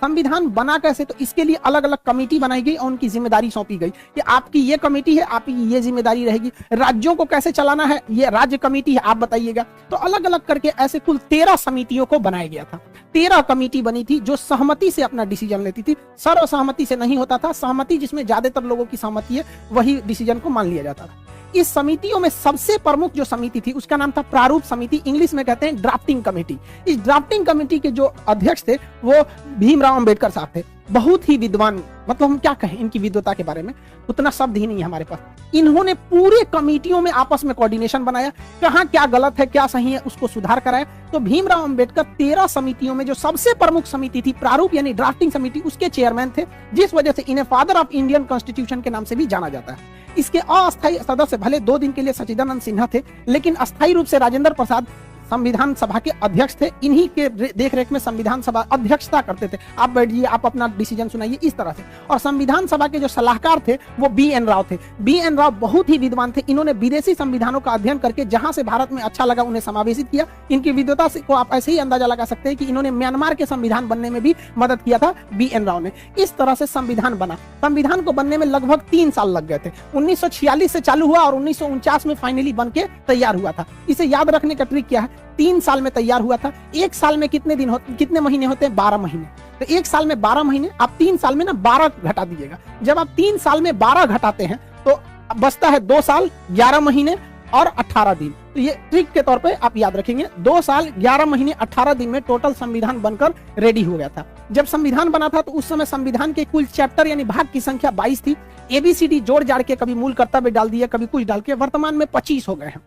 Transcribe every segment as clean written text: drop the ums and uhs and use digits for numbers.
संविधान बना कैसे, तो इसके लिए अलग अलग कमेटी बनाई गई और उनकी जिम्मेदारी सौंपी गई कि आपकी ये कमेटी है, आपकी ये जिम्मेदारी रहेगी। राज्यों को कैसे चलाना है, ये राज्य कमेटी है, आप बताइएगा। तो अलग अलग करके ऐसे कुल 13 समितियों को बनाया गया था। 13 कमेटी बनी थी जो सहमति से अपना डिसीजन लेती थी, सर्वसहमति से नहीं होता था। सहमति जिसमें ज्यादातर लोगों की सहमति है वही डिसीजन को मान लिया जाता था। इस समितियों में सबसे प्रमुख जो समिति थी उसका नाम था प्रारूप समिति, इंग्लिश में कहते हैं ड्राफ्टिंग कमेटी। इस ड्राफ्टिंग कमेटी के जो अध्यक्ष थे वो भीमराव अंबेडकर साहब थे। बहुत ही विद्वान, मतलब हम क्या कहें इनकी विद्वता के बारे में, उतना शब्द ही नहीं है हमारे पास। इन्होंने पूरे कमेटियों में आपस में कोऑर्डिनेशन बनाया, कहां क्या गलत है क्या सही है उसको सुधार कराया। तो भीमराव अंबेडकर 13 समितियों में जो सबसे प्रमुख समिति थी प्रारूप यानी ड्राफ्टिंग समिति, उसके चेयरमैन थे, जिस वजह से इन्हें फादर ऑफ इंडियन कॉन्स्टिट्यूशन के नाम से भी जाना जाता है। इसके अस्थायी सदस्य भले 2 दिन के लिए सच्चिदानंद सिन्हा थे, लेकिन अस्थायी रूप से राजेंद्र प्रसाद संविधान सभा के अध्यक्ष थे। इन्हीं के देखरेख में संविधान सभा अध्यक्षता करते थे। आप बैठिए, आप अपना डिसीजन सुनाइए, इस तरह से। और संविधान सभा के जो सलाहकार थे वो B.N. राव थे। B.N. राव बहुत ही विद्वान थे। इन्होंने विदेशी संविधानों का अध्ययन करके जहां से भारत में अच्छा लगा उन्हें समावेशित किया। इनकी विद्वता से को आप ऐसे ही अंदाजा लगा सकते हैं कि इन्होंने म्यांमार के संविधान बनने में भी मदद किया था B.N. राव ने। इस तरह से संविधान बना। संविधान को बनने में लगभग 3 साल लग गए थे। 1946 से चालू हुआ और 1949 में फाइनली बन के तैयार हुआ था। इसे याद रखने का ट्रिक क्या है, 3 साल में तैयार हुआ था। 1 साल में कितने महीने होते हैं, 12 महीने। तो 1 साल में 12 महीने, आप 3 साल में ना 12 घटा दीजिएगा। जब आप 3 साल में 12 घटाते हैं तो बचता है 2 साल 11 महीने और 18 दिन। तो ये ट्रिक के तौर पे आप याद रखेंगे। 2 साल 11 महीने 18 दिन में टोटल संविधान बनकर रेडी हो गया था। जब संविधान बना था तो उस समय संविधान के कुल चैप्टर यानी भाग की संख्या 22 थी। ABCD जोड़ जाड़ के कभी मूल कर्तव्य डाल दिया, कभी कुछ डाल के वर्तमान में 25 हो गए हैं।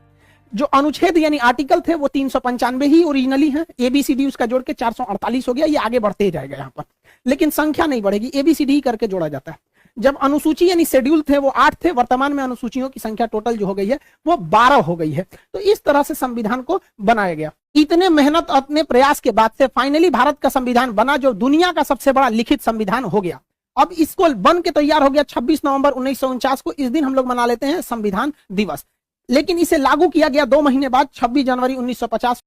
जो अनुच्छेद यानी आर्टिकल थे वो 395 ही ओरिजिनली हैं। ABCD उसका जोड़ के 448 हो गया। ये आगे बढ़ते ही जाएगा यहाँ पर, लेकिन संख्या नहीं बढ़ेगी, ABCD ही करके जोड़ा जाता है। जब अनुसूची यानी शेड्यूल थे वो 8 थे, वर्तमान में अनुसूचियों की संख्या टोटल जो हो गई है वो 12 हो गई है। तो इस तरह से संविधान को बनाया गया। इतने मेहनत अपने प्रयास के बाद से फाइनली भारत का संविधान बना, जो दुनिया का सबसे बड़ा लिखित संविधान हो गया। अब इसको बन के तैयार हो गया 26 नवंबर 1949 को। इस दिन हम लोग मना लेते हैं संविधान दिवस। लेकिन इसे लागू किया गया 2 महीने बाद 26 जनवरी 1950